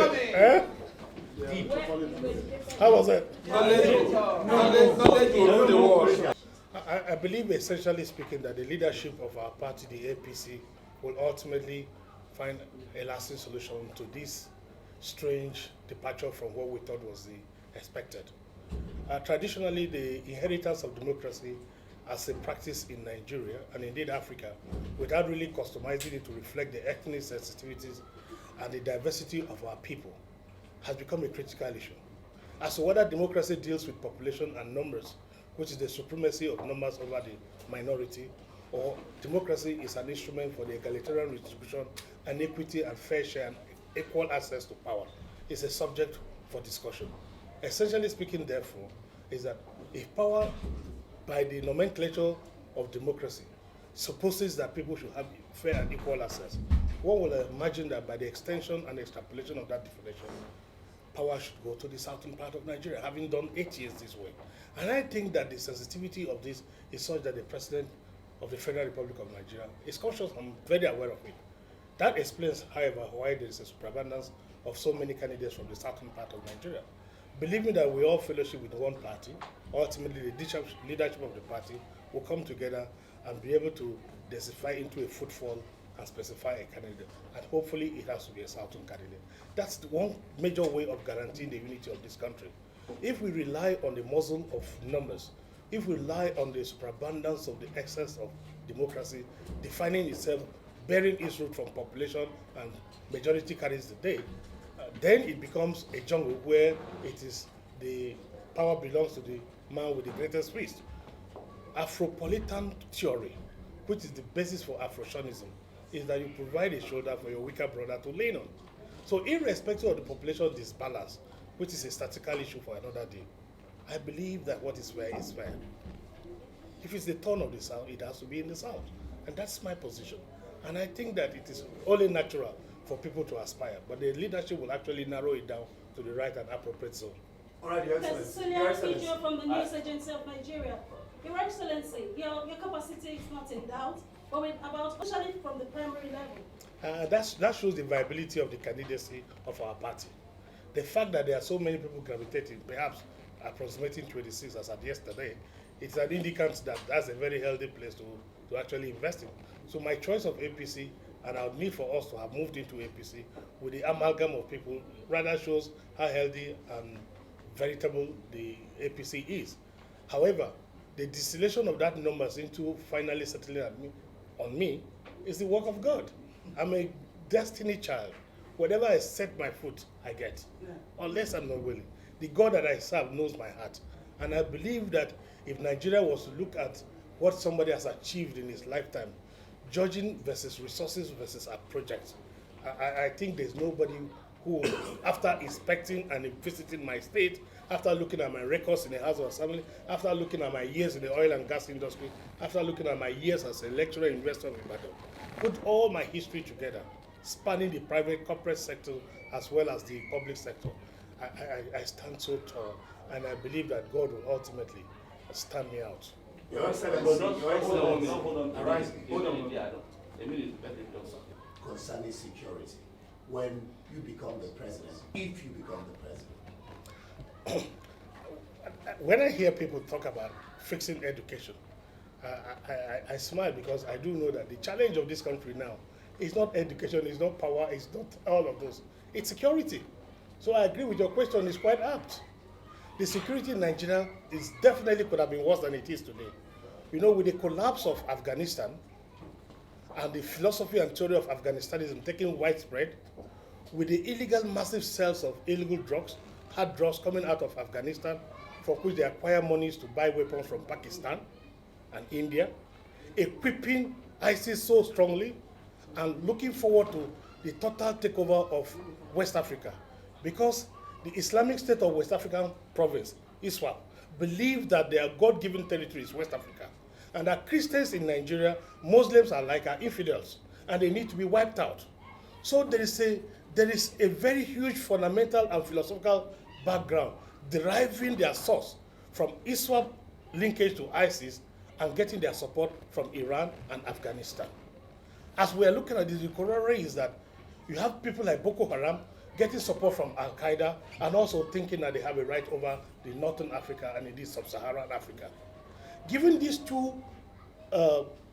Eh? How was it? I believe, essentially speaking, that the leadership of our party, the APC, will ultimately find a lasting solution to this strange departure from what we thought was the expected. Traditionally, the inheritance of democracy as a practice in Nigeria, and indeed Africa, without really customizing it to reflect the ethnic sensitivities and the diversity of our people, has become a critical issue. As to whether democracy deals with population and numbers, which is the supremacy of numbers over the minority, or democracy is an instrument for the egalitarian redistribution and equity and fair share and equal access to power, is a subject for discussion. Essentially speaking, therefore, is that if power by the nomenclature of democracy supposes that people should have fair and equal access, one will imagine that by the extension and extrapolation of that definition, power should go to the southern part of Nigeria, having done 8 years this way. And I think that the sensitivity of this is such that the President of the Federal Republic of Nigeria is conscious and very aware of it. That explains, however, why there is a superabundance of so many candidates from the southern part of Nigeria. Believing that we all fellowship with one party, ultimately the leadership of the party will come together and be able to densify into a footfall and specify a candidate. And hopefully it has to be a southern candidate. That's the one major way of guaranteeing the unity of this country. If we rely on the muzzle of numbers, if we rely on the superabundance of the excess of democracy defining itself, bearing its root from population and majority carries the day, then it becomes a jungle where it is the power belongs to the man with the greatest fist. Afropolitan theory, which is the basis for Afrosionism, is that you provide a shoulder for your weaker brother to lean on. So irrespective of the population disbalance, which is a statistical issue for another day, I believe that what is fair is fair. If it's the turn of the South, it has to be in the South. And that's my position. And I think that it is only natural for people to aspire, but the leadership will actually narrow it down to the right and appropriate zone. All right, Your Excellency. Your Excellency. From the News Agency of Nigeria. Your Excellency, your capacity is not in doubt, but especially from the primary level. That shows the viability of the candidacy of our party. The fact that there are so many people gravitating, perhaps approximating 26 as at yesterday, it's an indicant that that's a very healthy place to actually invest in. So my choice of APC, and I would need for us to have moved into APC with the amalgam of people, rather shows how healthy and veritable the APC is. However, the distillation of that numbers into finally settling on me is the work of God. I'm a destiny child. Whatever I set my foot, I get, unless I'm not willing. The God that I serve knows my heart. And I believe that if Nigeria was to look at what somebody has achieved in his lifetime, judging versus resources versus our projects, I think there's nobody who, after inspecting and visiting my state, after looking at my records in the House of Assembly, after looking at my years in the oil and gas industry, after looking at my years as a lecturer investor in Ibadan, put all my history together, spanning the private corporate sector as well as the public sector, I stand so tall, and I believe that God will ultimately stand me out. Your Excellency, hold on. A minute. Concerning security, when you become the president, if you become the president. When I hear people talk about fixing education, I smile because I do know that the challenge of this country now is not education, it's not power, it's not all of those. It's security. So I agree with your question, it's quite apt. The security in Nigeria is definitely could have been worse than it is today. You know, with the collapse of Afghanistan and the philosophy and theory of Afghanistanism taking widespread, with the illegal massive sales of illegal drugs, hard drugs coming out of Afghanistan, for which they acquire monies to buy weapons from Pakistan and India, equipping ISIS so strongly, and looking forward to the total takeover of West Africa. Because the Islamic State of West African province, ISWAP, believe that their God-given territory is West Africa, and that Christians in Nigeria, Muslims are like our infidels, and they need to be wiped out. So there is a very huge fundamental and philosophical background deriving their source from ISWAP linkage to ISIS and getting their support from Iran and Afghanistan. As we are looking at this, the corollary is that you have people like Boko Haram getting support from Al-Qaeda, and also thinking that they have a right over the Northern Africa and indeed Sub-Saharan Africa. Given these two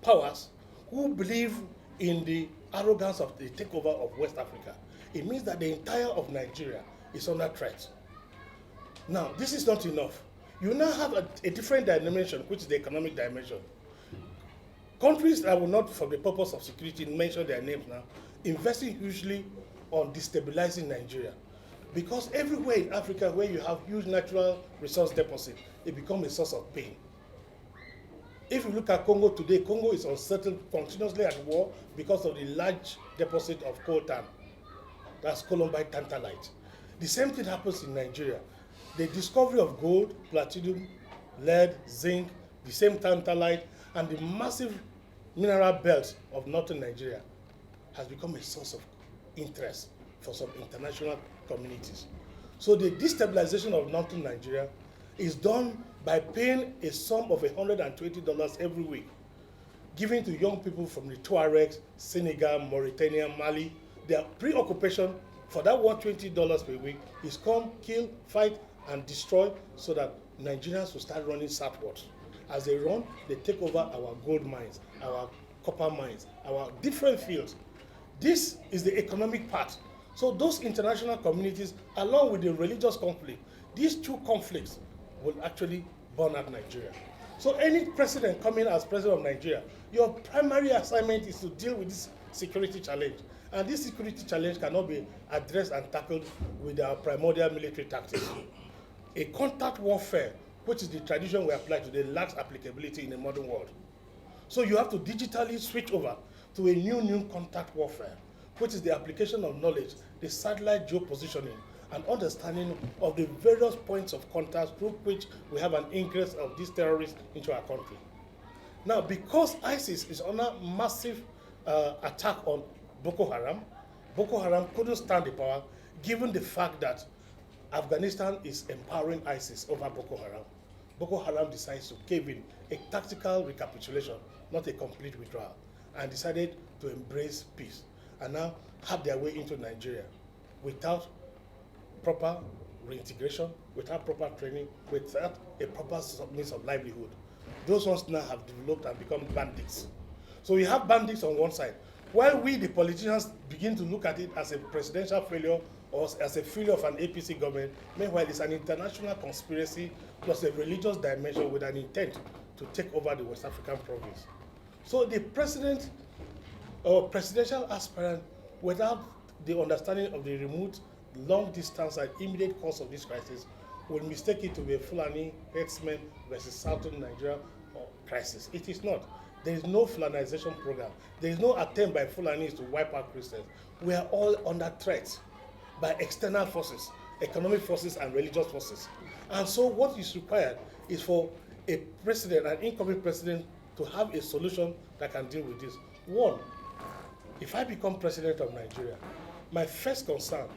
powers who believe in the arrogance of the takeover of West Africa, it means that the entire of Nigeria is under threat. Now, this is not enough. You now have a different dimension, which is the economic dimension. Countries that will not, for the purpose of security, mention their names now, investing hugely on destabilizing Nigeria. Because everywhere in Africa where you have huge natural resource deposit, it becomes a source of pain. If you look at Congo today, Congo is unsettled, continuously at war because of the large deposit of coltan. That's columbite tantalite. The same thing happens in Nigeria. The discovery of gold, platinum, lead, zinc, the same tantalite, and the massive mineral belt of northern Nigeria has become a source of interest for some international communities. So the destabilization of northern Nigeria is done by paying a sum of $120 every week, given to young people from the Tuaregs, Senegal, Mauritania, Mali. Their preoccupation for that $120 per week is come, kill, fight, and destroy so that Nigerians will start running southwards. As they run, they take over our gold mines, our copper mines, our different fields. This is the economic part. So those international communities, along with the religious conflict, these two conflicts will actually burn out Nigeria. So any president coming as president of Nigeria, your primary assignment is to deal with this security challenge. And this security challenge cannot be addressed and tackled with our primordial military tactics. A contact warfare, which is the tradition we apply today, lacks applicability in the modern world. So you have to digitally switch over to a new contact warfare, which is the application of knowledge, the satellite geopositioning, and understanding of the various points of contact through which we have an ingress of these terrorists into our country. Now, because ISIS is under massive attack on Boko Haram couldn't stand the power, given the fact that Afghanistan is empowering ISIS over Boko Haram. Boko Haram decides to cave in, a tactical recapitulation, not a complete withdrawal, and decided to embrace peace, and now have their way into Nigeria without proper reintegration, without proper training, without a proper means of livelihood. Those ones now have developed and become bandits. So you have bandits on one side, while we, the politicians, begin to look at it as a presidential failure or as a failure of an APC government. Meanwhile, it's an international conspiracy plus a religious dimension with an intent to take over the West African province. So the president or presidential aspirant, without the understanding of the remote, long distance and immediate cause of this crisis, will mistake it to be a Fulani herdsmen versus Southern Nigeria crisis. It is not. There is no Fulanization program. There is no attempt by Fulanis to wipe out Christians. We are all under threat by external forces, economic forces and religious forces. And so what is required is for a president, an incoming president, to have a solution that can deal with this. One, if I become president of Nigeria, my first concern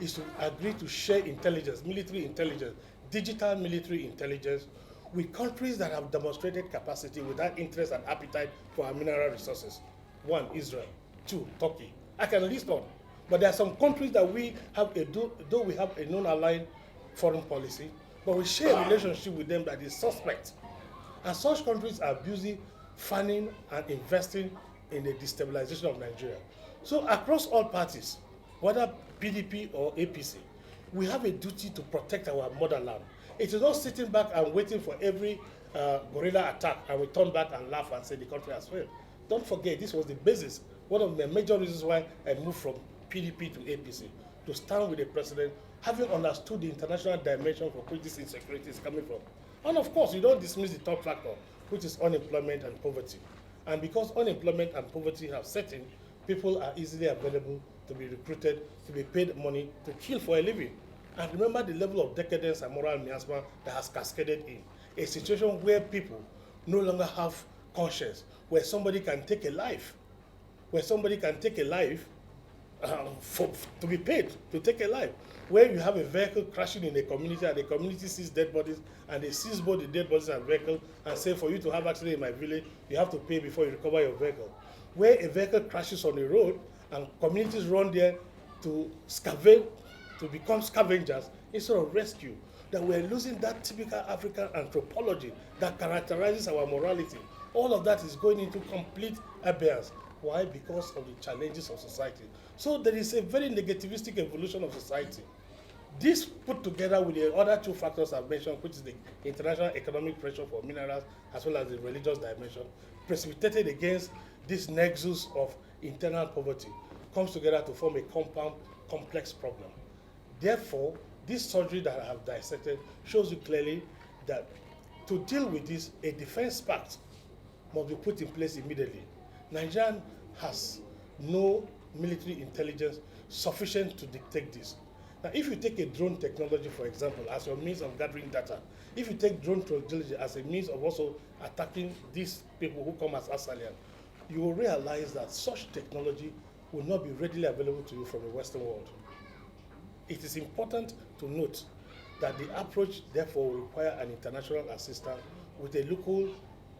is to agree to share intelligence, military intelligence, digital military intelligence, with countries that have demonstrated capacity without interest and appetite for our mineral resources. One, Israel. Two, Turkey. I can list on. But there are some countries that we have, though we have a non-aligned foreign policy, but we share a relationship with them that is suspect. And such countries are busy funding and investing in the destabilization of Nigeria. So across all parties, whether PDP or APC, we have a duty to protect our motherland. It is not sitting back and waiting for every guerrilla attack and we turn back and laugh and say the country has failed. Don't forget, this was the basis, one of the major reasons why I moved from PDP to APC, to stand with the president, having understood the international dimension for which this insecurity is coming from. And of course, you don't dismiss the top factor, which is unemployment and poverty. And because unemployment and poverty have set in, people are easily available to be recruited, to be paid money, to kill for a living. And remember the level of decadence and moral miasma that has cascaded in. A situation where people no longer have conscience, where somebody can take a life, to be paid to take a life, where you have a vehicle crashing in a community and the community sees dead bodies and they seize both the dead bodies and vehicle and say, for you to have accident in my village, you have to pay before you recover your vehicle. Where a vehicle crashes on the road and communities run there to scavenge to become scavengers instead of rescue. That we're losing that typical African anthropology that characterizes our morality. All of that is going into complete abeyance. Why? Because of the challenges of society. So there is a very negativistic evolution of society. This put together with the other two factors I've mentioned, which is the international economic pressure for minerals as well as the religious dimension, precipitated against this nexus of internal poverty, comes together to form a compound, complex problem. Therefore, this surgery that I have dissected shows you clearly that to deal with this, a defense pact must be put in place immediately. Nigeria has no military intelligence sufficient to dictate this. Now, if you take a drone technology, for example, as your means of gathering data, if you take drone technology as a means of also attacking these people who come as assailants, you will realize that such technology will not be readily available to you from the Western world. It is important to note that the approach, therefore, will require an international assistance with a local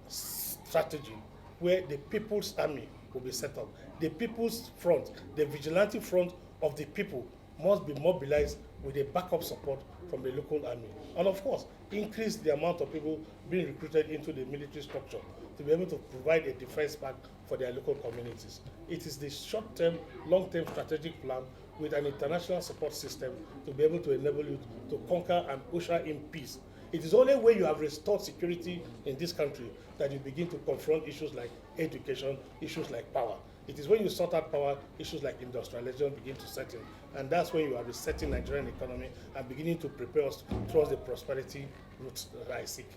strategy where the People's Army will be set up. The People's Front, the vigilante front of the people, must be mobilized with a backup support from the local army. And of course, increase the amount of people being recruited into the military structure to be able to provide a defense pack for their local communities. It is the short-term, long-term strategic plan with an international support system to be able to enable you to conquer and usher in peace. It is only when you have restored security in this country that you begin to confront issues like education, issues like power. It is when you sort out power, issues like industrialization begin to set in. And that's when you are resetting Nigerian economy and beginning to prepare us towards the prosperity route that I seek.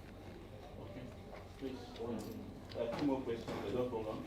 Okay. Please, 2 more questions. No problem.